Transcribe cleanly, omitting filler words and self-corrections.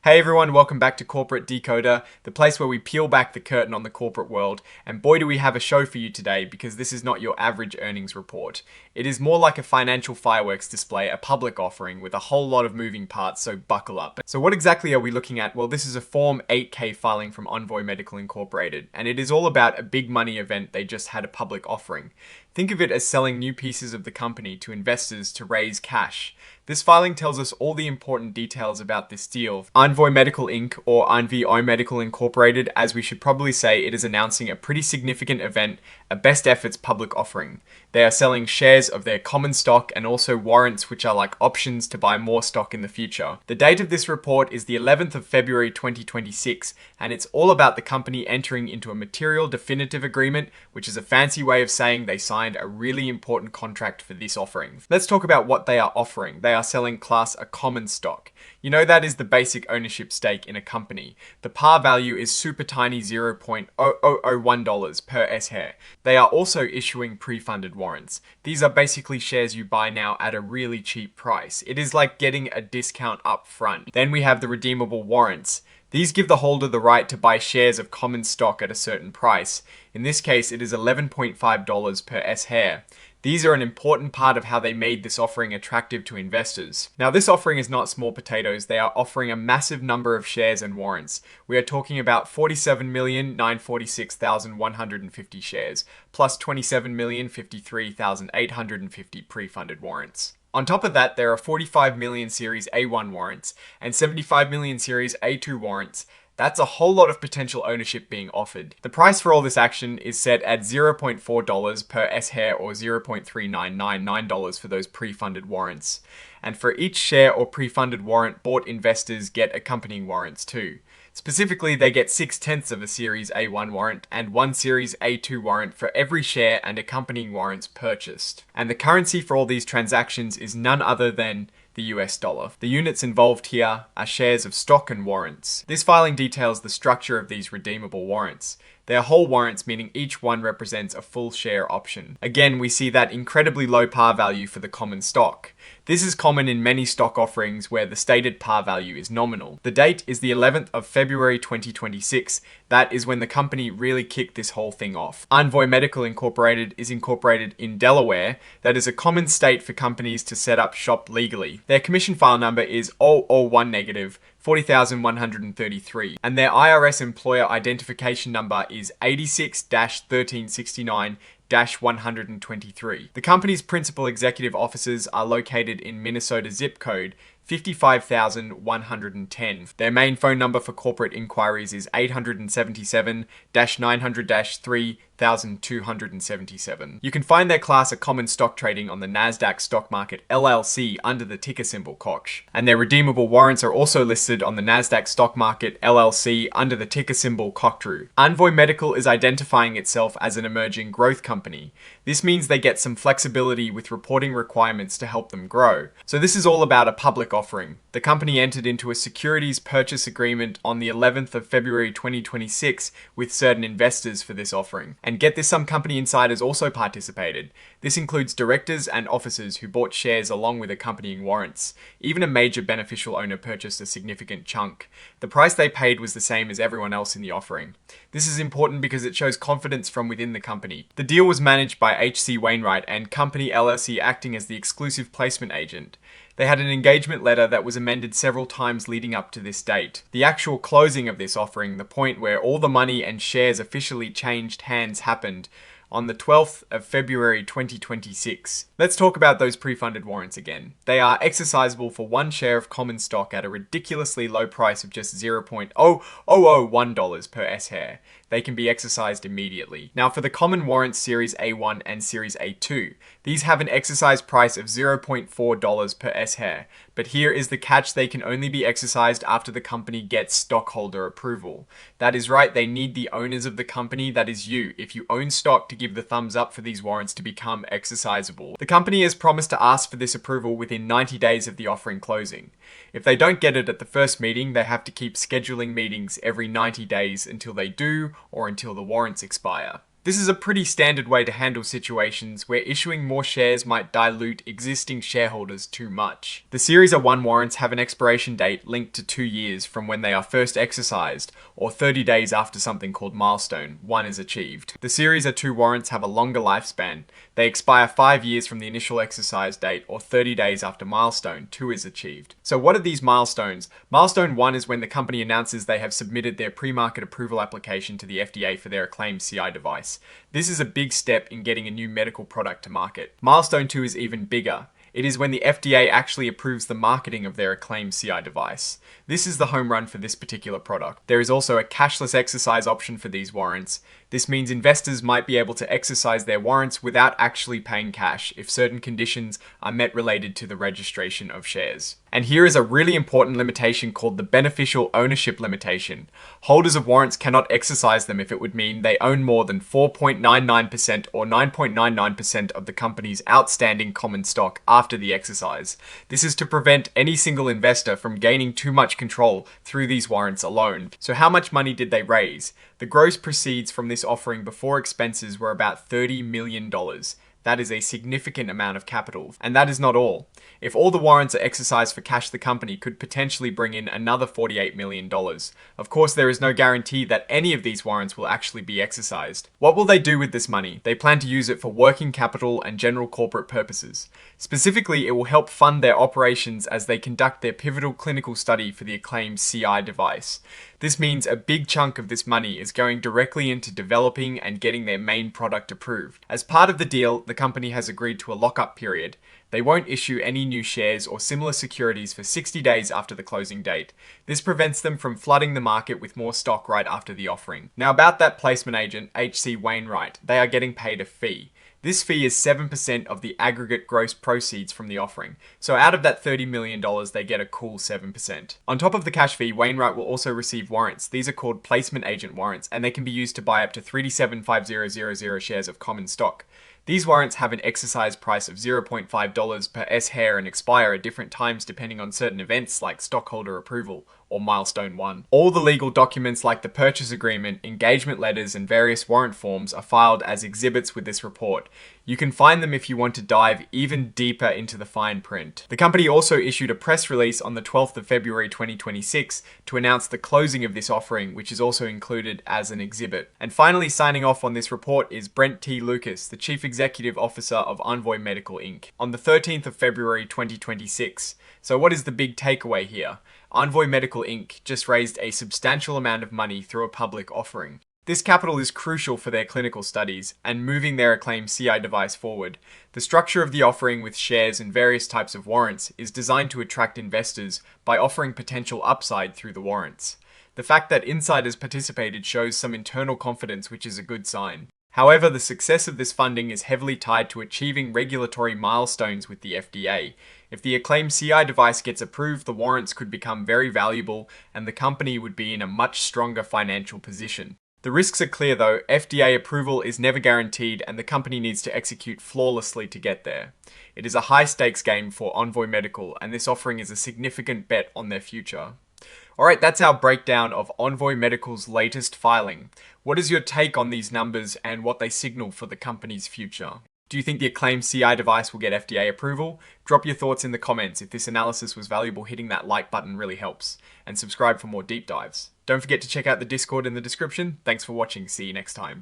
Hey everyone, welcome back to Corporate Decoder, the place where we peel back the curtain on the corporate world. And boy, do we have a show for you today, because this is not your average earnings report. It is more like a financial fireworks display, a public offering with a whole lot of moving parts, so buckle up. So what exactly are we looking at? Well, this is a Form 8K filing from Envoy Medical Incorporated, and it is all about a big money event they just had a public offering. Think of it as selling new pieces of the company to investors to raise cash. This filing tells us all the important details about this deal. Envoy Medical Inc. or Envoy Medical Incorporated, as we should probably say, it is announcing a pretty significant event, a best efforts public offering. They are selling shares of their common stock and also warrants, which are like options to buy more stock in the future. The date of this report is the 11th of February 2026, and it's all about the company entering into a material definitive agreement, which is a fancy way of saying they signed a really important contract for this offering. Let's talk about what they are offering. They are selling Class A common stock. You know, that is the basic ownership stake in a company. The par value is super tiny $0.0001 per S-share. They are also issuing pre-funded warrants. These are basically shares you buy now at a really cheap price. It is like getting a discount up front. Then we have the redeemable warrants. These give the holder the right to buy shares of common stock at a certain price. In this case, it is $11.5 per S-share. These are an important part of how they made this offering attractive to investors. Now, this offering is not small potatoes. They are offering a massive number of shares and warrants. We are talking about 47,946,150 shares, plus 27,053,850 pre-funded warrants. On top of that, there are 45 million Series A1 warrants and 75 million Series A2 warrants. That's a whole lot of potential ownership being offered. The price for all this action is set at $0.4 per S-share or $0.3999 for those pre-funded warrants. And for each share or pre-funded warrant bought, investors get accompanying warrants too. Specifically, they get 6/10 of a Series A1 warrant and 1 Series A2 warrant for every share and accompanying warrants purchased. And the currency for all these transactions is none other than the US dollar. The units involved here are shares of stock and warrants. This filing details the structure of these redeemable warrants. They are whole warrants, meaning each one represents a full share option. Again, we see that incredibly low par value for the common stock. This is common in many stock offerings where the stated par value is nominal. The date is the 11th of February 2026. That is when the company really kicked this whole thing off. Envoy Medical Incorporated is incorporated in Delaware. That is a common state for companies to set up shop legally. Their commission file number is 001- 40,133, and their IRS employer identification number is 86-1369-123. The company's principal executive offices are located in Minnesota zip code 55,110. Their main phone number for corporate inquiries is 877-900-3277. You can find their Class A common stock trading on the NASDAQ stock market LLC under the ticker symbol COCH. And their redeemable warrants are also listed on the NASDAQ stock market LLC under the ticker symbol COCHTRU. Envoy Medical is identifying itself as an emerging growth company. This means they get some flexibility with reporting requirements to help them grow. So this is all about a public offering. The company entered into a securities purchase agreement on the 11th of February 2026 with certain investors for this offering. And get this, some company insiders also participated. This includes directors and officers who bought shares along with accompanying warrants. Even a major beneficial owner purchased a significant chunk. The price they paid was the same as everyone else in the offering. This is important because it shows confidence from within the company. The deal was managed by H.C. Wainwright and Company LLC, acting as the exclusive placement agent. They had an engagement letter that was amended several times leading up to this date. The actual closing of this offering, the point where all the money and shares officially changed hands, happened on the 12th of February 2026. Let's talk about those pre-funded warrants again. They are exercisable for 1 share of common stock at a ridiculously low price of just $0.0001 per S-share. They can be exercised immediately. Now, for the common warrants Series A1 and Series A2, these have an exercise price of $0.4 per S-share. But here is the catch: they can only be exercised after the company gets stockholder approval. That is right, they need the owners of the company, that is you, if you own stock, to give the thumbs up for these warrants to become exercisable. The company has promised to ask for this approval within 90 days of the offering closing. If they don't get it at the first meeting, they have to keep scheduling meetings every 90 days until they do, or until the warrants expire. This is a pretty standard way to handle situations where issuing more shares might dilute existing shareholders too much. The Series A1 warrants have an expiration date linked to 2 years from when they are first exercised, or 30 days after something called milestone 1 is achieved. The Series A2 warrants have a longer lifespan. They expire 5 years from the initial exercise date, or 30 days after milestone 2 is achieved. So what are these milestones? Milestone 1 is when the company announces they have submitted their pre-market approval application to the FDA for their acclaimed CI device. This is a big step in getting a new medical product to market. Milestone 2 is even bigger. It is when the FDA actually approves the marketing of their acclaimed CI device. This is the home run for this particular product. There is also a cashless exercise option for these warrants. This means investors might be able to exercise their warrants without actually paying cash if certain conditions are met related to the registration of shares. And here is a really important limitation called the beneficial ownership limitation. Holders of warrants cannot exercise them if it would mean they own more than 4.99% or 9.99% of the company's outstanding common stock after the exercise. This is to prevent any single investor from gaining too much control through these warrants alone. So how much money did they raise? The gross proceeds from this offering before expenses were about $30 million. That is a significant amount of capital. And that is not all. If all the warrants are exercised for cash, the company could potentially bring in another $48 million. Of course, there is no guarantee that any of these warrants will actually be exercised. What will they do with this money? They plan to use it for working capital and general corporate purposes. Specifically, it will help fund their operations as they conduct their pivotal clinical study for the acclaimed CI device. This means a big chunk of this money is going directly into developing and getting their main product approved. As part of the deal, the company has agreed to a lock-up period. They won't issue any new shares or similar securities for 60 days after the closing date. This prevents them from flooding the market with more stock right after the offering. Now about that placement agent, H.C. Wainwright, they are getting paid a fee. This fee is 7% of the aggregate gross proceeds from the offering. So out of that $30 million, they get a cool 7%. On top of the cash fee, Wainwright will also receive warrants. These are called placement agent warrants, and they can be used to buy up to 375,000 shares of common stock. These warrants have an exercise price of $0.5 per S-hair and expire at different times depending on certain events like stockholder approval or milestone 1. All the legal documents like the purchase agreement, engagement letters, and various warrant forms are filed as exhibits with this report. You can find them if you want to dive even deeper into the fine print. The company also issued a press release on the 12th of February 2026 to announce the closing of this offering, which is also included as an exhibit. And finally, signing off on this report is Brent T. Lucas, the Chief Executive Officer of Envoy Medical Inc. on the 13th of February 2026. So what is the big takeaway here? Envoy Medical Inc. just raised a substantial amount of money through a public offering. This capital is crucial for their clinical studies and moving their acclaimed CI device forward. The structure of the offering with shares and various types of warrants is designed to attract investors by offering potential upside through the warrants. The fact that insiders participated shows some internal confidence, which is a good sign. However, the success of this funding is heavily tied to achieving regulatory milestones with the FDA. If the acclaimed CI device gets approved, the warrants could become very valuable and the company would be in a much stronger financial position. The risks are clear though. FDA approval is never guaranteed and the company needs to execute flawlessly to get there. It is a high stakes game for Envoy Medical and this offering is a significant bet on their future. Alright, that's our breakdown of Envoy Medical's latest filing. What is your take on these numbers and what they signal for the company's future? Do you think the acclaimed CI device will get FDA approval? Drop your thoughts in the comments. If this analysis was valuable, hitting that like button really helps. And subscribe for more deep dives. Don't forget to check out the Discord in the description. Thanks for watching. See you next time.